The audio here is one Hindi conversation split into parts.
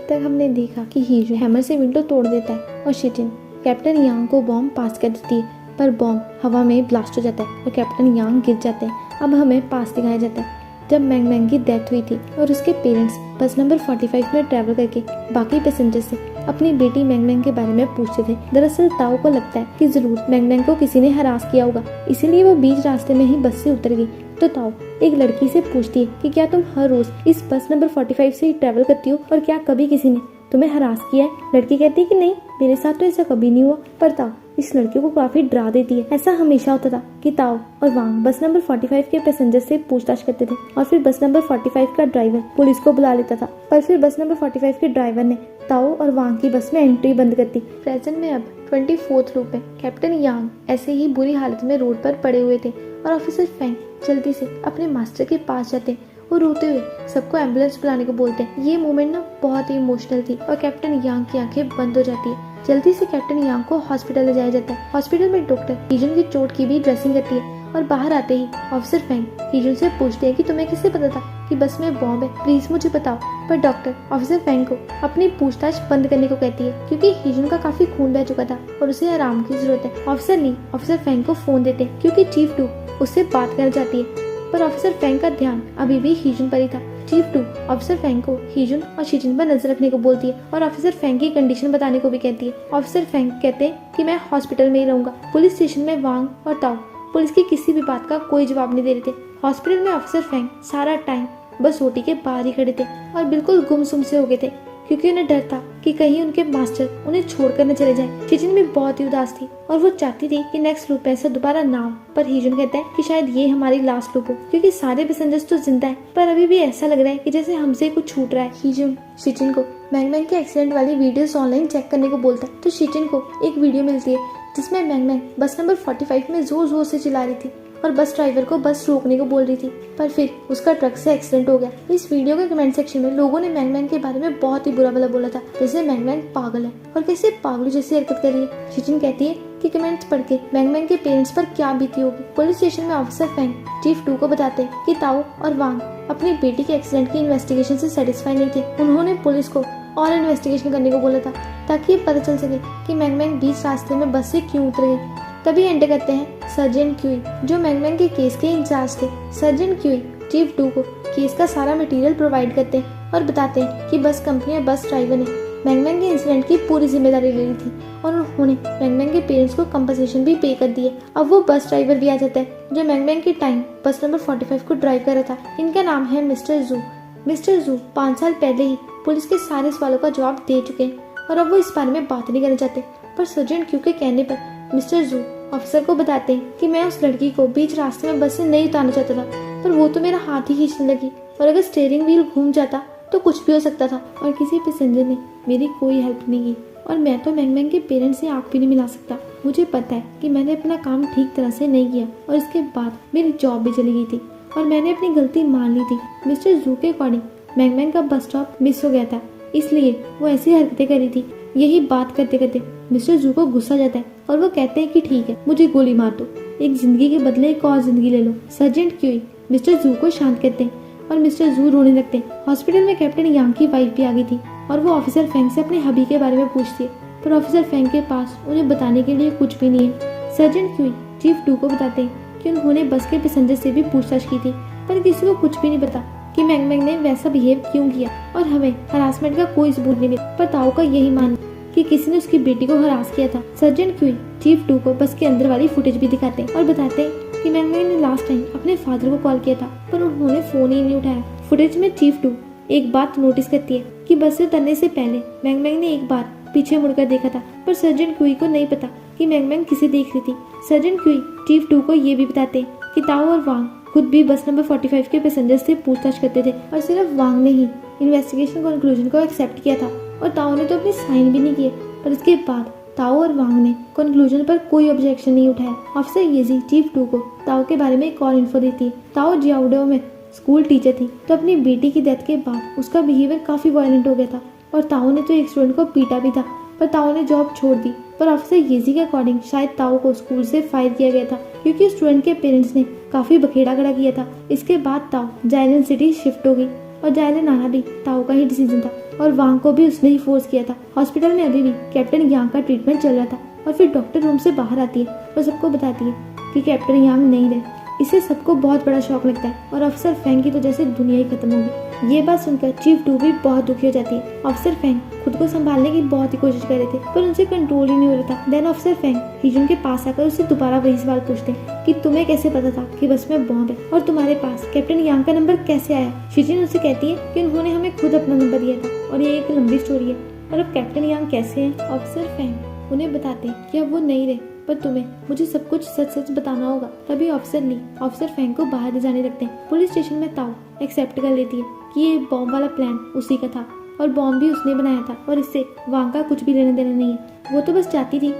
तक हमने देखा कि हीजू हैमर से विंडो तोड़ देता है और शिजिन कैप्टन यांग को बॉम्ब पास कर देती है, पर बॉम्ब हवा में ब्लास्ट हो जाता है और कैप्टन यांग गिर जाते हैं। अब हमें पास दिखाया जाता है जब मैंग मैंग की डेथ हुई थी और उसके पेरेंट्स बस नंबर 45 में ट्रैवल करके बाकी पैसेंजर से अपनी बेटी मैंग मैंग के बारे में पूछते थे। दरअसल ताओ को लगता है कि जरूर मैंग मैंग को किसी ने हरास किया होगा, इसीलिए वो बीच रास्ते में ही बस से उतर गई। तो ताओ एक लड़की से पूछती है कि क्या तुम हर रोज इस बस नंबर 45 से ही ट्रैवल करती हो और क्या कभी किसी ने तुम्हें हरास किया है। लड़की कहती है कि नहीं, मेरे साथ तो ऐसा कभी नहीं हुआ। पर ताओ इस लड़की को काफी डरा देती है। ऐसा हमेशा होता था कि ताओ और वांग बस नंबर 45 के पैसेंजर से पूछताछ करते थे और फिर बस नंबर 45 का ड्राइवर पुलिस को बुला लेता था। पर फिर बस नंबर 45 के ड्राइवर ने ताओ और वांग की बस में एंट्री बंद कर दी। प्रेजेंट में अब 24th लूप में कैप्टन यांग ऐसे ही बुरी हालत में रोड पर पड़े हुए थे और ऑफिसर फैंग जल्दी से अपने मास्टर के पास जाते हैं और रोते हुए सबको एम्बुलेंस बुलाने को बोलते हैं। ये मोमेंट ना बहुत ही इमोशनल थी और कैप्टन यांग की आंखें बंद हो जाती है। जल्दी से कैप्टन यांग को हॉस्पिटल ले जाया जाता है। हॉस्पिटल में डॉक्टर हीजुन की चोट की भी ड्रेसिंग करती है और बाहर आते ही ऑफिसर फैंग हीजुन से पूछते हैं कि तुम्हें किससे पता था कि बस में बॉम्ब है, प्लीज मुझे बताओ। पर डॉक्टर ऑफिसर फैंग को अपनी पूछताछ बंद करने को कहती है क्योंकि हीजुन का काफी खून बह चुका था और उसे आराम की जरूरत है। ऑफिसर ली ऑफिसर फैंग को फोन देते हैं क्योंकि चीफ 2 उससे बात करना चाहती है, पर ऑफिसर फैंग का ध्यान अभी भी हीजुन पर ही था। चीफ 2 ऑफिसर फैंग को हीजुन और शिजिन पर नजर रखने को बोलती है और ऑफिसर फैंग की कंडीशन बताने को भी कहती है। ऑफिसर फैंग कहते हैं कि मैं हॉस्पिटल में ही रहूंगा। पुलिस स्टेशन में वांग और ताओ पुलिस की किसी भी बात का कोई जवाब नहीं दे रहे थे। हॉस्पिटल में ऑफिसर फैंग सारा टाइम बस ओटी के बाहर ही खड़े थे और बिल्कुल गुमसुम से हो गए थे क्योंकि उन्हें डर था कि कहीं उनके मास्टर उन्हें छोड़कर न चले जाएं। शिजिन भी बहुत ही उदास थी और वो चाहती थी कि नेक्स्ट लूप ऐसा दोबारा ना हो, पर हीजुन कहता है कि शायद ये हमारी लास्ट लूप हो क्योंकि सारे पैसेंजर्स तो जिंदा हैं, पर अभी भी ऐसा लग रहा है कि जैसे हमसे कुछ छूट रहा है। हीजुन शिजिन को मैंग मैंग के एक्सीडेंट वाली वीडियोस ऑनलाइन चेक करने को बोलता है तो शिजिन को एक वीडियो मिलती है जिसमें मैंग मैंग बस नंबर 45 में जोर जोर से चिल्ला रही थी और बस ड्राइवर को बस रोकने को बोल रही थी, पर फिर उसका ट्रक से एक्सीडेंट हो गया। इस वीडियो के कमेंट सेक्शन में लोगों ने मैंग मैंग के बारे में बहुत ही बुरा भला बोला था, जैसे मैंग मैंग पागल है और कैसे पागलों जैसी हरकत कर रही है। शिजिन कहती है कि कमेंट्स पढ़ के मैंग मैंग के पेरेंट्स पर क्या बीती होगी। पुलिस स्टेशन में ऑफिसर फैंग चीफ 2 को बताते हैं कि ताओ और वांग अपनी बेटी के एक्सीडेंट की इन्वेस्टिगेशन से सेटिस्फाई नहीं थे। उन्होंने पुलिस को और इन्वेस्टिगेशन करने को बोला था ताकि ये पता चल सके कि मैंग मैंग बीच रास्ते में बस से क्यों उतर गई। तभी एंटर करते हैं सर्जेंट क्यूई जो मैंग मैंग के केस के इंचार्ज थे। सर्जेंट क्यूई चीफ 2 को केस का सारा मटेरियल प्रोवाइड करते हैं और बताते हैं कि बस कंपनी और बस ड्राइवर ने मैंग मैंग के इंसिडेंट की पूरी जिम्मेदारी ले ली थी और उन्होंने मैंग मैंग के पेरेंट्स को कंपनसेशन भी पे कर दिए। अब वो बस ड्राइवर भी आ जाता है जो मैंग मैंग के टाइम बस नंबर 45 को ड्राइव कर रहा था। इनका नाम है मिस्टर जू। मिस्टर जू 5 साल पहले ही पुलिस के सारे सवालों का जवाब दे चुके हैं और अब वो इस बारे में बात नहीं करना चाहते, पर सर्जेंट क्यू के कहने पर मिस्टर जू ऑफिसर को बताते हैं कि मैं उस लड़की को बीच रास्ते में बस से नहीं उतारना चाहता था, पर वो तो मेरा हाथ ही खींचने लगी और अगर स्टीयरिंग व्हील घूम जाता तो कुछ भी हो सकता था और किसी पैसेंजर ने मेरी कोई हेल्प नहीं की और मैं तो मैंग मैंग के पेरेंट्स से आंख भी नहीं मिला सकता। मुझे पता है कि मैंने अपना काम ठीक तरह से नहीं किया और इसके बाद मेरी जॉब भी चली गई थी और मैंने अपनी गलती मान ली थी। मिस्टर जू के अकॉर्डिंग मैंग मैंग का बस स्टॉप मिस हो गया था, इसलिए वो ऐसी हरकतें करी थी। यही बात करते करते मिस्टर जू को गुस्सा जाता है और वो कहते हैं कि ठीक है, मुझे गोली मार दो, एक जिंदगी के बदले एक और जिंदगी ले लो। सर्जेंट क्यूई मिस्टर जू को शांत करते हैं और मिस्टर जू रोने लगते हैं। हॉस्पिटल में कैप्टन यांग की वाइफ भी आ गई थी और वो ऑफिसर फैंग से अपने हबी के बारे में पूछती है, पर ऑफिसर फैंग के पास उन्हें बताने के लिए कुछ भी नहीं है। सर्जेंट क्यूई चीफ 2 को बताते हैं कि उन्होंने बस के पैसेंजर से भी पूछताछ की थी, पर किसी को कुछ भी नहीं पता कि मैंग मैंग ने वैसा बिहेव क्यों किया और हमें हरासमेंट का कोई सबूत नहीं मिला। पर ताओ का यही मानना कि किसी ने उसकी बेटी को हरास किया था। सर्जेंट क्यूई चीफ 2 को बस के अंदर वाली फुटेज भी दिखाते हैं और बताते हैं कि मैंग मैंग ने लास्ट टाइम अपने फादर को कॉल किया था, पर उन्होंने फोन ही नहीं उठाया। फुटेज में चीफ 2 एक बात नोटिस करती है कि बस से उतरने से पहले मैंग मैंग ने एक बार पीछे मुड़कर देखा था, पर सर्जेंट क्यूई को नहीं पता कि मैंग मैंग किसे देख रही थी। सर्जेंट क्यूई चीफ 2 को ये भी बताते हैं कि ताओ और वांग खुद भी बस नंबर 45 के पैसेंजर से पूछताछ करते थे और सिर्फ वांग ने ही इन्वेस्टिगेशन कंक्लूजन को एक्सेप्ट किया था और ताओ ने तो अपने साइन भी नहीं किए। पर इसके बाद ताओ और वांग ने कंक्लूजन पर कोई ऑब्जेक्शन नहीं उठाया। ऑफिसर येजी चीफ 2 को ताओ के बारे में एक और इन्फो देती है। ताओ जियाओडो में स्कूल टीचर थी, तो अपनी बेटी की डेथ के बाद उसका बिहेवियर काफी वायलेंट हो गया था और ताओ ने तो एक स्टूडेंट को पीटा भी था, पर ताओ ने जॉब छोड़ दी। पर ऑफिसर येजी के अकॉर्डिंग शायद ताओ को स्कूल से फायर किया गया था क्योंकि स्टूडेंट के पेरेंट्स ने काफी बखेड़ा खड़ा किया था। इसके बाद ताओ जाइलन सिटी शिफ्ट हो गई और जाइलन आना भी ताओ का ही डिसीजन था। और वांग को भी उसने ही फोर्स किया था। हॉस्पिटल में अभी भी कैप्टन यांग का ट्रीटमेंट चल रहा था और फिर डॉक्टर रूम से बाहर आती है और सबको बताती है कि कैप्टन यांग नहीं रहे। इसे सबको बहुत बड़ा शॉक लगता है और अफसर फेंग की तो जैसे दुनिया ही खत्म होगी। ये बात सुनकर चीफ डू भी बहुत दुखी हो जाती है। अफसर फेंग खुद को संभालने की बहुत ही कोशिश कर रहे थे पर उनसे कंट्रोल ही नहीं हो रहा था। देन अफसर फेंग हीजुन के पास आकर उससे दोबारा वही सवाल पूछते हैं कि तुम्हें कैसे पता था कि बस में बॉम्ब है और तुम्हारे पास कैप्टन यांग का नंबर कैसे आया। शीजिन उससे कहती है कि उन्होंने हमें खुद अपना नंबर दिया था और ये एक लंबी स्टोरी है। और अब कैप्टन यांग कैसे हैं? अफसर फेंग उन्हें बताते हैं कि अब वो नहीं रहे पर तुम्हें मुझे सब कुछ सच सच बताना होगा। तभी ऑफिसर ली ऑफिसर फेंग को बाहर ले जाने लगते हैं। पुलिस स्टेशन में ताओ एक्सेप्ट कर लेती है कि ये बॉम्ब वाला प्लान उसी का था और बॉम्ब भी उसने बनाया था और इससे वांग का कुछ भी लेना देना नहीं है। वो तो बस चाहती थी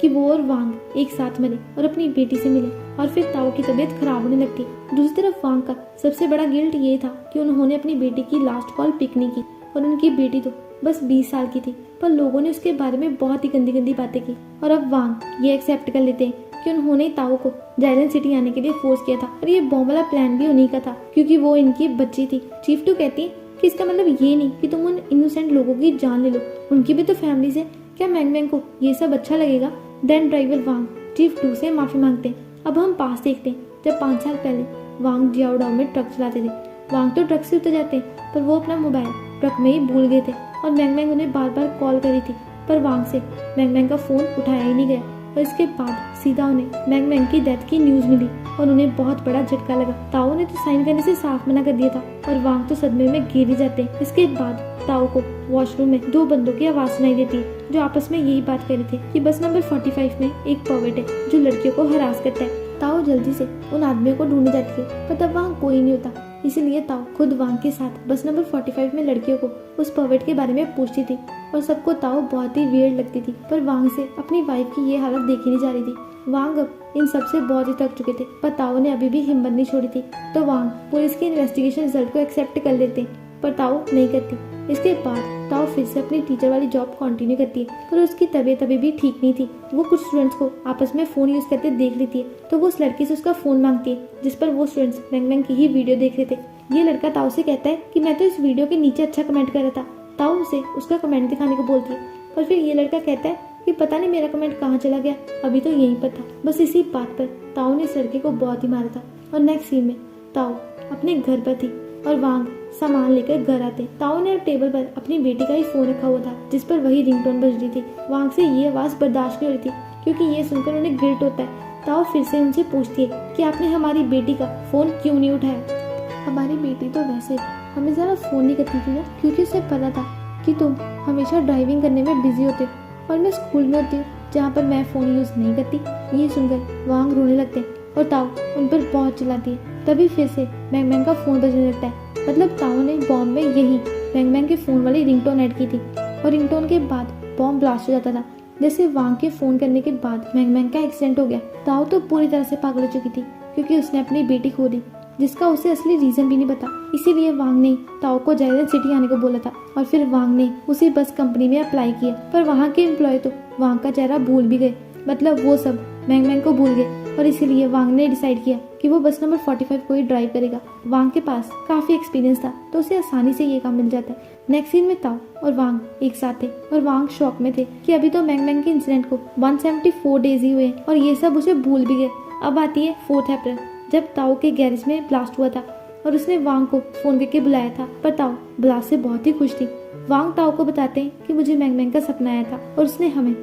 कि वो और वांग एक साथ मिले और अपनी बेटी से मिले और फिर ताओ की तबीयत खराब होने लगती। दूसरी तरफ वांग का सबसे बड़ा गिल्ट ये था कि उन्होंने अपनी बेटी की लास्ट कॉल पिक नहीं की और उनकी बेटी तो बस 20 साल की थी पर लोगों ने उसके बारे में बहुत ही गंदी गंदी बातें की। और अब वांग ये एक्सेप्ट कर लेते हैं कि उन्होंने ताओ को जाइलन सिटी आने के लिए फोर्स किया था और ये बॉम्ब वाला प्लान भी उन्हीं का था क्योंकि वो इनकी बच्ची थी। चीफ टू कहती है कि इसका मतलब ये नहीं कि तुम उन इनोसेंट लोगों की जान ले लो, उनकी भी तो फैमिलीज है। क्या मैंग को ये सब अच्छा लगेगा? देन ड्राइवर वांग चीफ टू से माफी मांगते हैं। अब हम पास देखते हैं जब 5 साल पहले वांग जियाओडाओ में ट्रक चलाते थे। वांग तो ट्रक से उतर जाते हैं पर वो अपना मोबाइल ट्रक में ही भूल गए थे और मैंग उन्हें बार बार कॉल करी थी पर वांग से मैंग का फोन उठाया ही नहीं गया। और इसके बाद सीधा उन्हें मैंग की डेथ की न्यूज मिली और उन्हें बहुत बड़ा झटका लगा। ताओ ने तो साइन करने से साफ मना कर दिया था और वांग तो सदमे में गिर ही जाते हैं। इसके बाद ताओ को वॉशरूम में 2 बंदों की आवाज सुनाई देती है जो आपस में यही बात कर रहे थे कि बस नंबर 45 में एक पर्वर्ट है जो लड़कियों को हरास करता है। ताओ जल्दी से उन आदमियों को ढूंढने जाती है पर तब वहाँ कोई नहीं होता। इसीलिए ताओ खुद वांग के साथ बस नंबर 45 में लड़कियों को उस पर्वर्ट के बारे में पूछती थी और सबको ताओ बहुत ही वियर्ड लगती थी पर वांग से अपनी वाइफ की ये हालत देखी नहीं जा रही थी। वांग अब इन सब से बहुत ही थक चुके थे पर ताओ ने अभी भी हिम्मत नहीं छोड़ी थी तो वांग पुलिस के इन्वेस्टिगेशन रिजल्ट को एक्सेप्ट कर लेते पर ताओ नहीं करती। इसके बाद ताओ फिर से अपनी टीचर वाली जॉब कंटिन्यू करती है पर उसकी तबीयत अभी भी ठीक नहीं थी। वो कुछ स्टूडेंट्स को आपस में फोन यूज करते देख लेती है तो वो उस लड़की से उसका फोन मांगती है जिस पर वो स्टूडेंट्स मैंग की ही वीडियो देख रहे थे। ये लड़का ताओ से कहता है कि मैं तो इस वीडियो के नीचे अच्छा कमेंट कर रहा था। ताओ उसे उसका कमेंट दिखाने को बोलती है पर फिर ये लड़का कहता है कि पता नहीं मेरा कमेंट कहाँ चला गया, अभी तो यहीं पर था। बस इसी बात पर ताओ ने इस लड़के को बहुत ही मारा था। और नेक्स्ट सीन में ताओ अपने घर पर थी और वांग सामान लेकर घर आते। ताओ ने टेबल पर अपनी बेटी का ही फोन रखा हुआ था जिस पर वही रिंगटोन बज रही थी। वांग से ये आवाज बर्दाश्त नहीं हो रही थी क्योंकि ये सुनकर उन्हें गिल्ट होता है। ताओ फिर से उनसे पूछती है कि आपने हमारी बेटी का फोन क्यों नहीं उठाया? हमारी बेटी तो वैसे हमें ज़रा फोन नहीं करती थी ना क्योंकि उसे पता था कि तुम हमेशा ड्राइविंग करने में बिजी होते हो और मैं स्कूल में होती हूँ जहाँ पर मैं फ़ोन यूज़ नहीं करती। ये सुनकर वांग रोने लगते हैं और ताओ उन पर बहुत चिल्लाती है। तभी फिर से मैंग का फ़ोन बजने लगता है। मतलब ताओ ने बॉम्ब में यही मैंग के फ़ोन वाली रिंगटोन ऐड की थी और रिंगटोन के बाद बॉम्ब ब्लास्ट हो जाता था। जैसे वांग के फ़ोन करने के बाद मैंग का एक्सीडेंट हो गया। ताओ तो पूरी तरह से पागल हो चुकी थी क्योंकि उसने अपनी बेटी खो दी जिसका उसे असली रीजन भी नहीं पता। इसीलिए वांग ने ताओ को जाइलन सिटी आने को बोला था और फिर वांग ने उसी बस कंपनी में अप्लाई किया पर वहाँ के एम्प्लॉय तो वांग का चेहरा भूल भी गए। मतलब वो सब मैंग को भूल गए और इसीलिए वांग ने डिसाइड किया कि वो बस नंबर 45 को ही ड्राइव करेगा। वांग के पास काफी एक्सपीरियंस था तो उसे आसानी से ये काम मिल जाता है। नेक्स्ट सीन में ताओ और वांग एक साथ थे और वांग शॉक में थे कि अभी तो मैंग के इंसिडेंट को 174 डेज ही हुए और ये सब उसे भूल भी गए। अब आती है 4 अप्रैल जब ताओ के गैरेज में ब्लास्ट हुआ था और उसने वांग को फोन करके बुलाया था पर ताओ ब्लास्ट से बहुत ही खुश थी। वांग ताओ को बताते हैं कि मुझे मैंग का सपना आया था और उसने हमें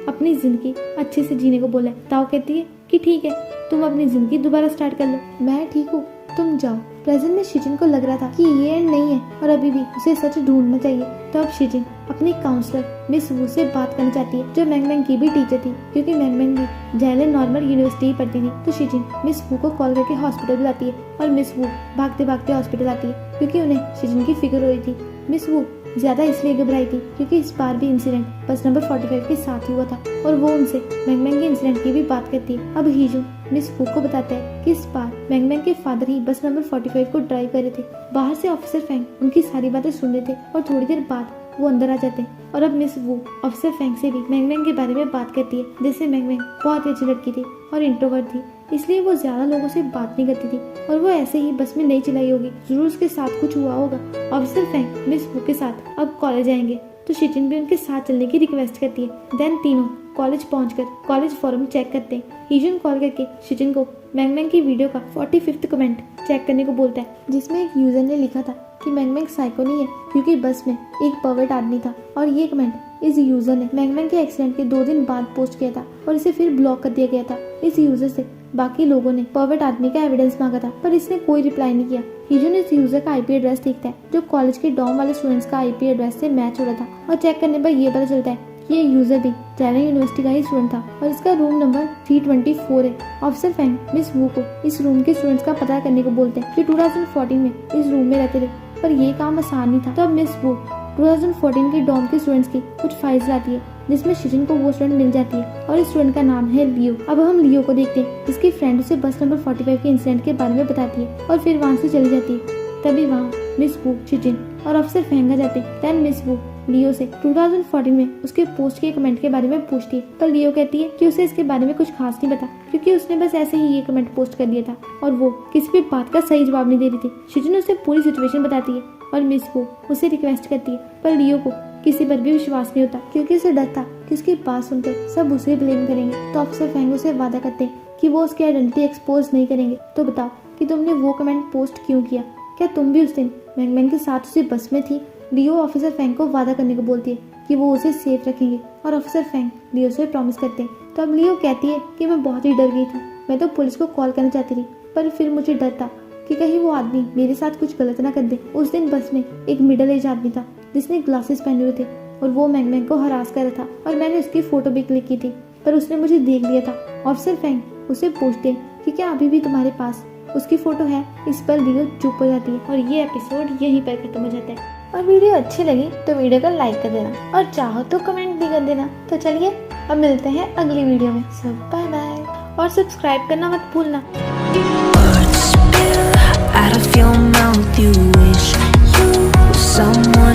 अपनी जिंदगी अच्छे से जीने को बोला है। ताओ कहती है कि ठीक है तुम अपनी जिंदगी दोबारा स्टार्ट कर लो, मैं ठीक हूँ, तुम जाओ। प्रेजेंट में शिजिन को लग रहा था कि ये एंड नहीं है और अभी भी उसे सच ढूंढना चाहिए। तो अब शिजिन अपनी काउंसलर मिस वू से बात करना चाहती है जो मैंग की भी टीचर थी क्योंकि मैंग भी जाइलन नॉर्मल यूनिवर्सिटी पढ़ती थी। तो शिजिन मिस वू को कॉल करके हॉस्पिटल बुलाती है और मिस वू भागते भागते हॉस्पिटल आती है क्योंकि उन्हें शिजिन की फिक्र हो रही थी। मिस वू ज्यादा इसलिए घबराई थी क्योंकि इस बार भी इंसिडेंट बस नंबर 45 के साथ हुआ था और वो उनसे मैंग के इंसिडेंट की भी बात करती है। अब हीजू मिस वू को बताता है कि इस बार मैंग के फादर ही बस नंबर 45 को ड्राइव कर रहे थे। बाहर से ऑफिसर फेंग उनकी सारी बातें सुन रहे थे और थोड़ी देर बाद वो अंदर आ जाते हैं और अब मिस वू ऑफिसर फेंग से भी मैंग के बारे में बात करती है। जैसे मैंग बहुत ही अच्छी लड़की थी और इंट्रोवर्ट थी इसलिए वो ज्यादा लोगों से बात नहीं करती थी और वो ऐसे ही बस में नहीं चलाई होगी। जरूर उसके साथ कुछ हुआ होगा। ऑफिसर फैंग मिस वू के साथ अब कॉलेज आएंगे तो शिचिन भी उनके साथ चलने की रिक्वेस्ट करती है। देन तीनों कॉलेज पहुंचकर कॉलेज फॉरम चेक करते हैं। हीजुन कॉल करके शिचिन को मैंगमैंग की वीडियो का 45वां कमेंट चेक करने को बोलता है, जिसमें एक यूजर ने लिखा था कि मैंगमैंग साइको नहीं है क्योंकि बस में एक पर्वर्ट आदमी था। और ये कमेंट इस यूजर ने मैंगमैंग के एक्सीडेंट के 2 दिन बाद पोस्ट किया था और इसे फिर ब्लॉक कर दिया गया था। इस यूजर से बाकी लोगों ने पर्वर्ट आदमी का एविडेंस मांगा था पर इसने कोई रिप्लाई नहीं किया। हीजुन इस यूजर का आईपी एड्रेस देखता है जो कॉलेज के डॉम वाले स्टूडेंट्स का आईपी एड्रेस से मैच हो रहा था और चेक करने पर यह पता चलता है कि ये यूजर भी ट्रेवलिंग यूनिवर्सिटी का ही स्टूडेंट था और इसका रूम नंबर 324 है। ऑफिसर फैंग मिस वू को इस रूम के स्टूडेंट्स का पता करने को बोलते हैं जो 2014 में इस रूम में रहते थे, पर ये काम आसान नहीं था। तब मिस वू 2014 के डॉम के स्टूडेंट्स की कुछ फाइल्स लाती है जिसमें शिजिन को वो स्टूडेंट मिल जाती है और इस स्टूडेंट का नाम है लियो। अब हम लियो को देखते हैं जिसकी फ्रेंड उसे बस नंबर 45 के इंसिडेंट के बारे में बताती है और फिर वहाँ से चली जाती है। तभी वहाँ मिस वू, शिजिन और अफसर फैंग आ जाते हैं। देन मिस वू लियो से 2014 में उसके पोस्ट के कमेंट के बारे में पूछती है पर लियो कहती है कि उसे इसके बारे में कुछ खास नहीं पता क्योंकि उसने बस ऐसे ही ये कमेंट पोस्ट कर दिया था और वो किसी भी बात का सही जवाब नहीं दे रही थी। शिजिन उसे पूरी सिचुएशन बताती है और मिस वू उसे रिक्वेस्ट करती है पर लियो को किसी पर भी विश्वास नहीं होता क्योंकि उसे डर था कि उसकी बात सुनकर सब उसे ब्लेम करेंगे। तो अफसर फैंग उसे वादा करते हैं कि वो उसकी आइडेंटिटी एक्सपोज नहीं करेंगे। तो बताओ कि तुमने वो कमेंट पोस्ट क्यों किया? क्या तुम भी उस दिन मैंगमैंग के साथ उसी बस में थी? लियो ऑफिसर फैंग को वादा करने को बोलती है कि वो उसे सेफ रखेंगे और ऑफिसर फैंग लियो से प्रॉमिस करते हैं। तो अब लियो कहती है कि मैं बहुत ही डर गई थी, मैं तो पुलिस को कॉल करना चाहती थी पर फिर मुझे डर था कि कहीं वो आदमी मेरे साथ कुछ गलत ना कर दे। उस दिन बस में एक मिडिल एज आदमी था जिसने ग्लासेस पहने हुए थे और वो मैंगमैंग को हरास कर रहा था और मैंने उसकी फोटो भी क्लिक की थी पर उसने मुझे देख लिया था। ऑफिसर फैंग उसे पूछते हैं कि क्या अभी भी तुम्हारे पास उसकी फोटो है? इस पर लियो चुप हो जाती है और ये एपिसोड यहीं पर खत्म हो जाता है। और वीडियो अच्छी लगी तो वीडियो को लाइक कर देना और चाहो तो कमेंट भी कर देना। तो चलिए अब मिलते हैं अगली वीडियो में। सब बाय बाय और सब्सक्राइब करना मत भूलना। Out of your mouth, you wish you were someone